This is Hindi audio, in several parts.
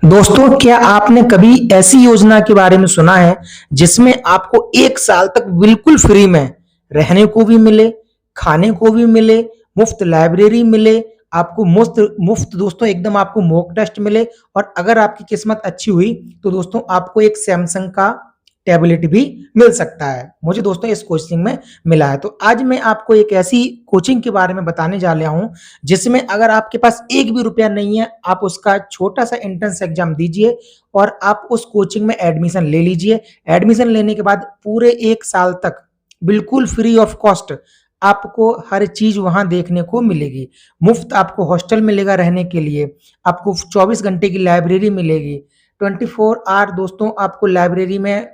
दोस्तों, क्या आपने कभी ऐसी योजना के बारे में सुना है जिसमें आपको 1 साल तक बिल्कुल फ्री में रहने को भी मिले, खाने को भी मिले, मुफ्त लाइब्रेरी मिले, आपको मुफ्त मुफ्त दोस्तों एकदम आपको मॉक टेस्ट मिले और अगर आपकी किस्मत अच्छी हुई तो दोस्तों आपको एक सैमसंग का टैबलेट भी मिल सकता है। मुझे दोस्तों इस कोचिंग में मिला है। तो आज मैं आपको एक ऐसी कोचिंग के बारे में बताने जा रहा हूँ जिसमें अगर आपके पास एक भी रुपया नहीं है, आप उसका छोटा सा एंट्रेंस एग्जाम दीजिए और आप उस कोचिंग में एडमिशन ले लीजिए। एडमिशन लेने के बाद पूरे 1 साल तक बिल्कुल फ्री ऑफ कॉस्ट आपको हर चीज वहां देखने को मिलेगी। मुफ्त आपको हॉस्टल मिलेगा रहने के लिए, आपको 24 घंटे की लाइब्रेरी मिलेगी, 24 आवर दोस्तों आपको लाइब्रेरी में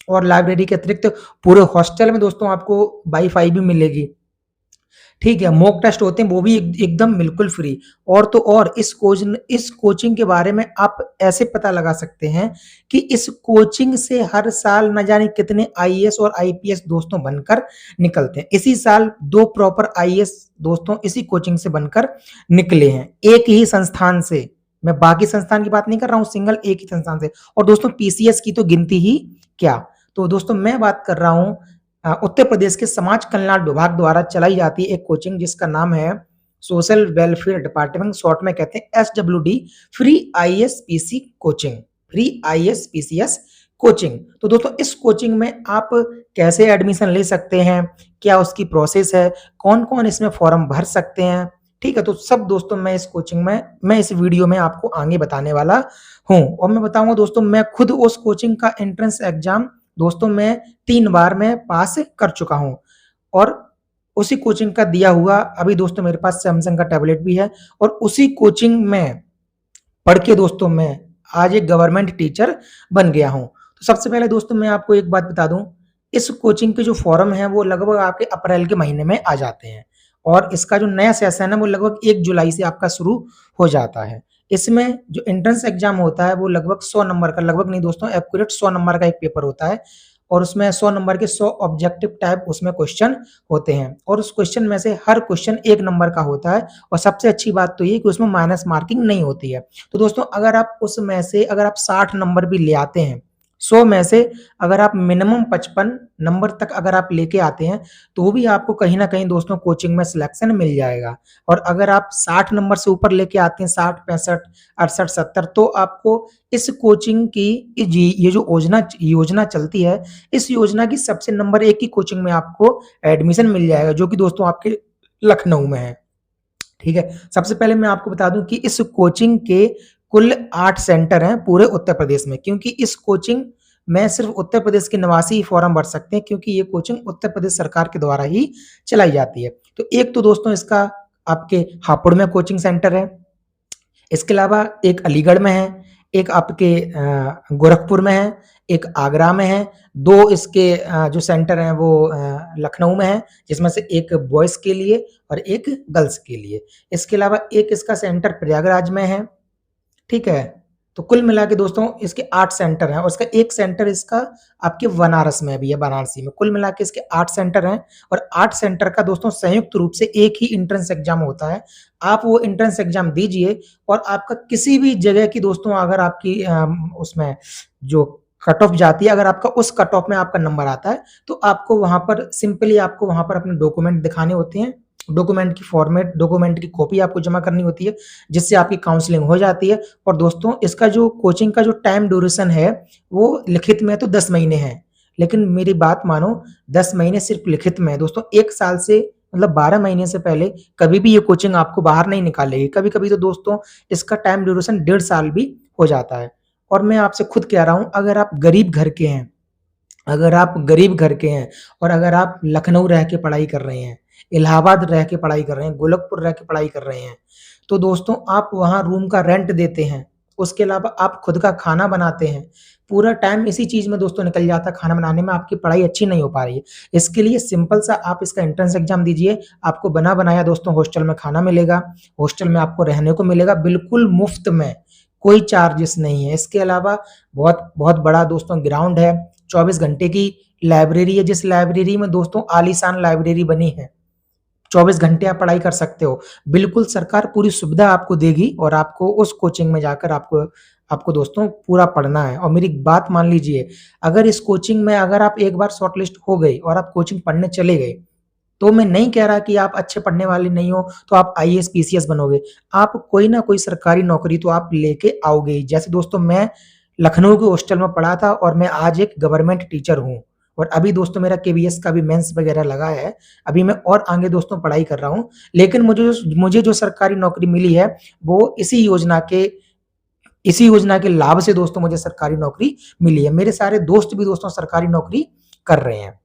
और लाइब्रेरी के अतिरिक्त पूरे हॉस्टल में दोस्तों आपको वाईफाई भी मिलेगी। ठीक है, मॉक टेस्ट होते हैं वो भी एकदम बिल्कुल फ्री। और तो और इस कोचिंग के बारे में आप ऐसे पता लगा सकते हैं कि इस कोचिंग से हर साल न जाने कितने आईएएस और आईपीएस दोस्तों बनकर निकलते हैं। इसी साल 2 प्रॉपर आईएएस दोस्तों इसी कोचिंग से बनकर निकले हैं, एक ही संस्थान से। मैं बाकी संस्थान की बात नहीं कर रहा हूँ, सिंगल एक ही संस्थान से। और दोस्तों पीसीएस की तो गिनती ही क्या। तो दोस्तों मैं बात कर रहा हूँ उत्तर प्रदेश के समाज कल्याण विभाग द्वारा चलाई जाती है एक कोचिंग जिसका नाम है सोशल वेलफेयर डिपार्टमेंट, शॉर्ट में कहते हैं SWD, free IAS-PC coaching, free IAS-PCS coaching. तो दोस्तों इस कोचिंग में आप कैसे एडमिशन ले सकते हैं, क्या उसकी प्रोसेस है, कौन-कौन इसमें फॉर्म भर सकते हैं, ठीक है। तो सब दोस्तों मैं इस कोचिंग में मैं इस वीडियो में आपको आगे बताने वाला हूँ। और मैं बताऊंगा दोस्तों, मैं खुद उस कोचिंग का एंट्रेंस एग्जाम दोस्तों मैं 3 बार मैं पास कर चुका हूँ और उसी कोचिंग का दिया हुआ अभी दोस्तों मेरे पास सैमसंग का टैबलेट भी है और उसी कोचिंग में पढ़ के दोस्तों मैं आज एक गवर्नमेंट टीचर बन गया हूँ। तो सबसे पहले दोस्तों मैं आपको एक बात बता दूं, इस कोचिंग के जो फॉर्म है वो लगभग आपके अप्रैल के महीने में आ जाते हैं और इसका जो नया सेशन है वो लगभग 1 जुलाई से आपका शुरू हो जाता है। इसमें जो एंट्रेंस एग्जाम होता है वो लगभग 100 नंबर का, लगभग नहीं दोस्तों एक्यूरेट 100 नंबर का एक पेपर होता है और उसमें 100 नंबर के 100 ऑब्जेक्टिव टाइप उसमें क्वेश्चन होते हैं और उस क्वेश्चन में से हर क्वेश्चन 1 नंबर का होता है और सबसे अच्छी बात तो ये कि उसमें माइनस मार्किंग नहीं होती है। तो दोस्तों अगर आप उसमें से अगर आप 60 नंबर भी ले आते हैं, 100 में से अगर आप मिनिमम 55 नंबर तक अगर आप लेके आते हैं तो भी आपको कहीं ना कहीं दोस्तों कोचिंग में सिलेक्शन मिल जाएगा। और अगर आप 60 नंबर से ऊपर लेके आते हैं, 60, 65, 68, 70, तो आपको इस कोचिंग की ये जो योजना चलती है, इस योजना की सबसे नंबर 1 की कोचिंग में आपको एडमिशन मिल जाएगा जो कि दोस्तों आपके लखनऊ में है। ठीक है, सबसे पहले मैं आपको बता दूं कि इस कोचिंग के कुल 8 सेंटर हैं पूरे उत्तर प्रदेश में, क्योंकि इस कोचिंग में सिर्फ उत्तर प्रदेश के निवासी ही फॉर्म भर सकते हैं क्योंकि ये कोचिंग उत्तर प्रदेश सरकार के द्वारा ही चलाई जाती है। तो एक तो दोस्तों इसका आपके हापुड़ में कोचिंग सेंटर है, इसके अलावा एक अलीगढ़ में है, एक आपके गोरखपुर में है, एक आगरा में है, 2 इसके जो सेंटर हैं वो लखनऊ में है, जिसमें से एक बॉयज़ के लिए और एक गर्ल्स के लिए। इसके अलावा एक इसका सेंटर प्रयागराज में है, ठीक है। तो कुल मिला के दोस्तों इसके 8 सेंटर हैं और इसका एक सेंटर इसका आपके बनारस में भी है, वाराणसी में। कुल मिला के इसके 8 सेंटर हैं और 8 सेंटर का दोस्तों संयुक्त रूप से एक ही एंट्रेंस एग्जाम होता है। आप वो एंट्रेंस एग्जाम दीजिए और आपका किसी भी जगह की दोस्तों अगर आपकी उसमें जो कट ऑफ जाती है, अगर आपका उस कट ऑफ में आपका नंबर आता है तो आपको वहां पर सिंपली आपको वहां पर अपने डॉक्यूमेंट दिखाने होते हैं, डॉक्यूमेंट की कॉपी आपको जमा करनी होती है जिससे आपकी काउंसलिंग हो जाती है। और दोस्तों इसका जो कोचिंग का जो टाइम ड्यूरेशन है वो लिखित में तो 10 महीने है, लेकिन मेरी बात मानो 10 महीने सिर्फ लिखित में है दोस्तों। 1 साल से मतलब 12 महीने से पहले कभी भी ये कोचिंग आपको बाहर नहीं निकालेगी। कभी कभी तो दोस्तों इसका टाइम ड्यूरेशन 1.5 साल भी हो जाता है। और मैं आपसे खुद कह रहा हूं, अगर आप गरीब घर के हैं, अगर आप गरीब घर के हैं और अगर आप लखनऊ रह के पढ़ाई कर रहे हैं, इलाहाबाद रह के पढ़ाई कर रहे हैं, गोरखपुर रह के पढ़ाई कर रहे हैं, तो दोस्तों आप वहाँ रूम का रेंट देते हैं, उसके अलावा आप खुद का खाना बनाते हैं, पूरा टाइम इसी चीज़ में दोस्तों निकल जाता है, खाना बनाने में आपकी पढ़ाई अच्छी नहीं हो पा रही है। इसके लिए सिंपल सा आप इसका एंट्रेंस एग्जाम दीजिए, आपको बना बनाया दोस्तों हॉस्टल में खाना मिलेगा, हॉस्टल में आपको रहने को मिलेगा बिल्कुल मुफ्त में, कोई चार्जेस नहीं है। इसके अलावा बहुत बहुत बड़ा दोस्तों ग्राउंड है, 24 घंटे की लाइब्रेरी है, जिस लाइब्रेरी में दोस्तों आलीशान लाइब्रेरी बनी है, 24 घंटे आप पढ़ाई कर सकते हो। बिल्कुल सरकार पूरी सुविधा आपको देगी और आपको उस कोचिंग में जाकर आपको आपको दोस्तों पूरा पढ़ना है। और मेरी बात मान लीजिए, अगर इस कोचिंग में अगर आप एक बार शॉर्टलिस्ट हो गई और आप कोचिंग पढ़ने चले गए, तो मैं नहीं कह रहा कि आप अच्छे पढ़ने वाले नहीं हो, तो आप आईएएस, पीसीएस बनोगे। आप कोई ना कोई सरकारी नौकरी तो आप लेके आओगे ही। जैसे दोस्तों मैं लखनऊ के हॉस्टल में पढ़ा था और मैं आज एक गवर्नमेंट टीचर हूँ और अभी दोस्तों मेरा केवीएस का भी मेंस वगैरह लगा है। अभी मैं और आगे दोस्तों पढ़ाई कर रहा हूँ। लेकिन मुझे जो सरकारी नौकरी मिली है, वो इसी योजना के लाभ से दोस्तों मुझे सरकारी नौकरी मिली है। मेरे सारे दोस्त भी दोस्तों सरकारी नौकरी कर रहे हैं।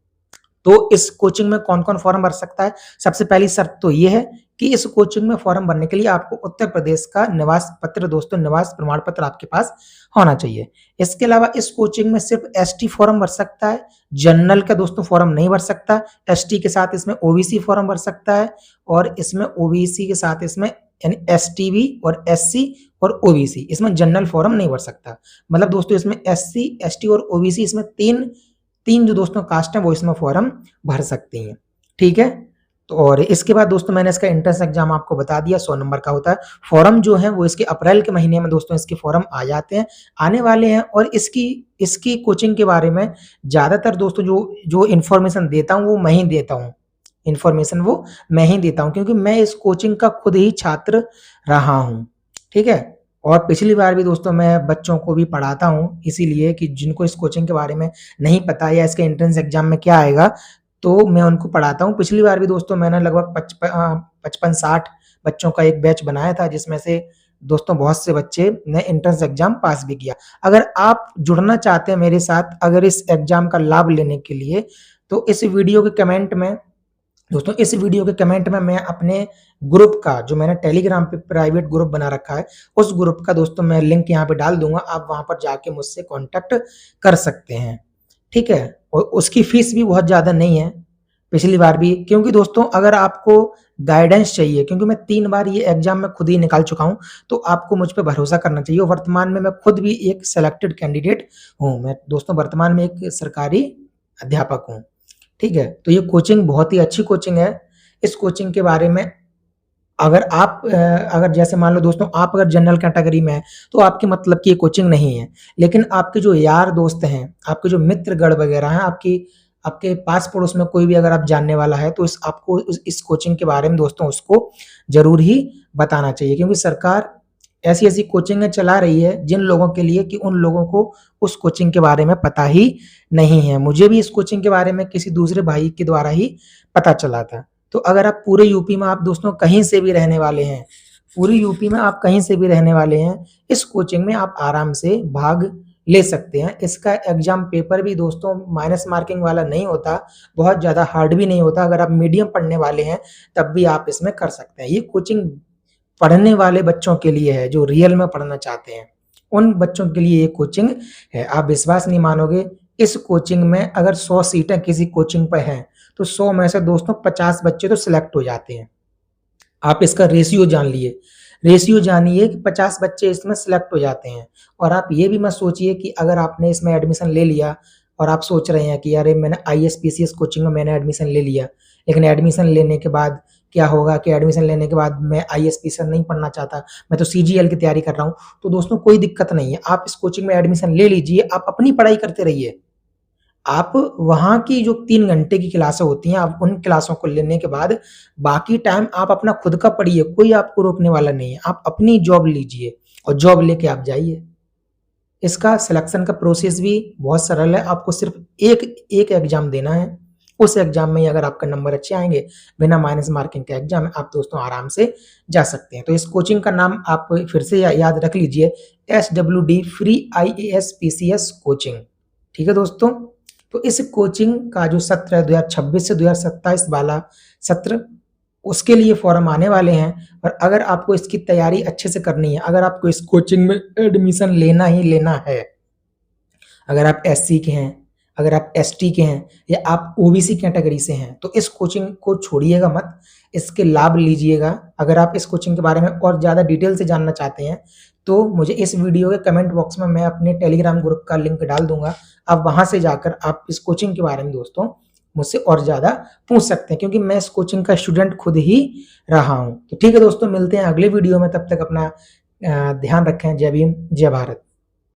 तो इस कोचिंग में कौन-कौन फॉर्म भर सकता है? सबसे पहली शर्त तो ये है कि इस कोचिंग में फॉर्म भरने के लिए आपको उत्तर प्रदेश का निवास पत्र दोस्तों निवास प्रमाण पत्र आपके पास होना चाहिए। इसके अलावा इस कोचिंग में सिर्फ एसटी फॉर्म भर सकता है, जनरल का दोस्तों फॉर्म नहीं भर सकता। एसटी के साथ इसमें ओबीसी फॉर्म भर सकता है और इसमें ओबीसी के साथ इसमें यानी एसटी भी और एससी और ओबीसी, इसमें जनरल फॉर्म नहीं भर सकता। मतलब दोस्तों इसमें एससी, एसटी और ओबीसी इसमें तीन जो दोस्तों कास्ट हैं वो इसमें फॉर्म भर सकती हैं। ठीक है? तो और इसके बाद दोस्तों मैंने इसका एंट्रेंस एग्जाम आपको बता दिया, 100 नंबर का होता है। फॉर्म जो है वो इसके अप्रैल के महीने में दोस्तों इसके फॉर्म आ जाते हैं, आने वाले हैं। और इसकी कोचिंग के बारे में ज़्यादातर दोस्तों जो इन्फॉर्मेशन देता हूँ वो मैं ही देता हूँ। इन्फॉर्मेशन वो मैं ही देता हूँ क्योंकि मैं इस कोचिंग का खुद ही छात्र रहा हूँ। ठीक है? और पिछली बार भी दोस्तों मैं बच्चों को भी पढ़ाता हूँ, इसीलिए कि जिनको इस कोचिंग के बारे में नहीं पता या इसके एंट्रेंस एग्जाम में क्या आएगा, तो मैं उनको पढ़ाता हूँ। पिछली बार भी दोस्तों मैंने लगभग 55-60 बच्चों का एक बैच बनाया था, जिसमें से दोस्तों बहुत से बच्चे ने एंट्रेंस एग्जाम पास भी किया। अगर आप जुड़ना चाहते हैं मेरे साथ, अगर इस एग्जाम का लाभ लेने के लिए, तो इस वीडियो के कमेंट में मैं अपने ग्रुप का, जो मैंने टेलीग्राम पे प्राइवेट ग्रुप बना रखा है, उस ग्रुप का दोस्तों मैं लिंक यहाँ पे डाल दूंगा। आप वहां पर जाके मुझसे कांटेक्ट कर सकते हैं। ठीक है? और उसकी फीस भी बहुत ज़्यादा नहीं है, पिछली बार भी। क्योंकि दोस्तों अगर आपको गाइडेंस चाहिए, क्योंकि मैं 3 बार ये एग्जाम में खुद ही निकाल चुका हूँ, तो आपको मुझ पे भरोसा करना चाहिए। वर्तमान में मैं खुद भी एक सिलेक्टेड कैंडिडेट हूँ। मैं दोस्तों वर्तमान में एक सरकारी अध्यापक हूँ। ठीक है? तो ये कोचिंग बहुत ही अच्छी कोचिंग है। इस कोचिंग के बारे में अगर जैसे मान लो दोस्तों आप अगर जनरल कैटेगरी में हैं, तो आपके मतलब की ये कोचिंग नहीं है। लेकिन आपके जो यार दोस्त हैं, आपके जो मित्रगण वगैरह हैं, आपके पास पड़ोस में कोई भी अगर आप जानने वाला है, तो आपको इस कोचिंग के बारे में दोस्तों उसको ज़रूर ही बताना चाहिए। क्योंकि सरकार ऐसी-ऐसी कोचिंगें चला रही है जिन लोगों के लिए कि उन लोगों को उस कोचिंग के बारे में पता ही नहीं है। मुझे भी इस कोचिंग के बारे में किसी दूसरे भाई के द्वारा ही पता चला था। तो अगर आप पूरे यूपी में आप दोस्तों कहीं से भी रहने वाले हैं, पूरी यूपी में आप कहीं से भी रहने वाले हैं, इस कोचिंग में आप आराम से भाग ले सकते हैं। इसका एग्जाम पेपर भी दोस्तों माइनस मार्किंग वाला नहीं होता, बहुत ज़्यादा हार्ड भी नहीं होता। अगर आप मीडियम पढ़ने वाले हैं, तब भी आप इसमें कर सकते हैं। ये कोचिंग पढ़ने वाले बच्चों के लिए है, जो रियल में पढ़ना चाहते हैं, उन बच्चों के लिए ये कोचिंग है। आप विश्वास नहीं मानोगे, इस कोचिंग में अगर 100 सीटें किसी कोचिंग पे हैं, तो 100 में से दोस्तों 50 बच्चे तो सिलेक्ट हो जाते हैं। आप इसका रेशियो जानिए कि 50 बच्चे इसमें सिलेक्ट हो जाते हैं। और आप ये भी मत सोचिए कि अगर आपने इसमें एडमिशन ले लिया और आप सोच रहे हैं कि अरे मैंने आईएएस पीसीएस कोचिंग में मैंने एडमिशन ले लिया, लेकिन एडमिशन लेने के बाद क्या होगा कि एडमिशन लेने के बाद मैं आईएएस पीसीएस नहीं पढ़ना चाहता, मैं तो सीजीएल की तैयारी कर रहा हूँ। तो दोस्तों कोई दिक्कत नहीं है, आप इस कोचिंग में एडमिशन ले लीजिए, आप अपनी पढ़ाई करते रहिए। आप वहाँ की जो 3 घंटे की क्लासें होती हैं, आप उन क्लासों को लेने के बाद बाकी टाइम आप अपना खुद का पढ़िए, कोई आपको रोकने वाला नहीं है। आप अपनी जॉब लीजिए और जॉब लेके आप जाइए। इसका सिलेक्शन का प्रोसेस भी बहुत सरल है, आपको सिर्फ एक एग्जाम देना है। उस एग्जाम में ही अगर आपका नंबर अच्छे आएँगे, बिना माइनस मार्किंग के एग्जाम में, आप दोस्तों आराम से जा सकते हैं। तो इस कोचिंग का नाम आप फिर से याद रख लीजिए, SWD free IAS PCS coaching. ठीक है दोस्तों? तो इस कोचिंग का जो सत्र है 2026 से 2027 वाला सत्र, उसके लिए फॉर्म आने वाले हैं। और अगर आपको इसकी तैयारी अच्छे से करनी है, अगर आपको इस कोचिंग में एडमिशन लेना ही लेना है, अगर आप एससी के हैं, अगर आप एसटी के हैं या आप ओबीसी कैटेगरी से हैं, तो इस कोचिंग को छोड़िएगा मत, इसके लाभ लीजिएगा। अगर आप इस कोचिंग के बारे में और ज़्यादा डिटेल से जानना चाहते हैं, तो मुझे इस वीडियो के कमेंट बॉक्स में मैं अपने टेलीग्राम ग्रुप का लिंक डाल दूंगा। आप वहां से जाकर आप इस कोचिंग के बारे में दोस्तों मुझसे और ज़्यादा पूछ सकते हैं, क्योंकि मैं इस कोचिंग का स्टूडेंट खुद ही रहा हूँ। तो ठीक है दोस्तों, मिलते हैं अगले वीडियो में, तब तक अपना ध्यान रखें। जय भीम, जय भारत।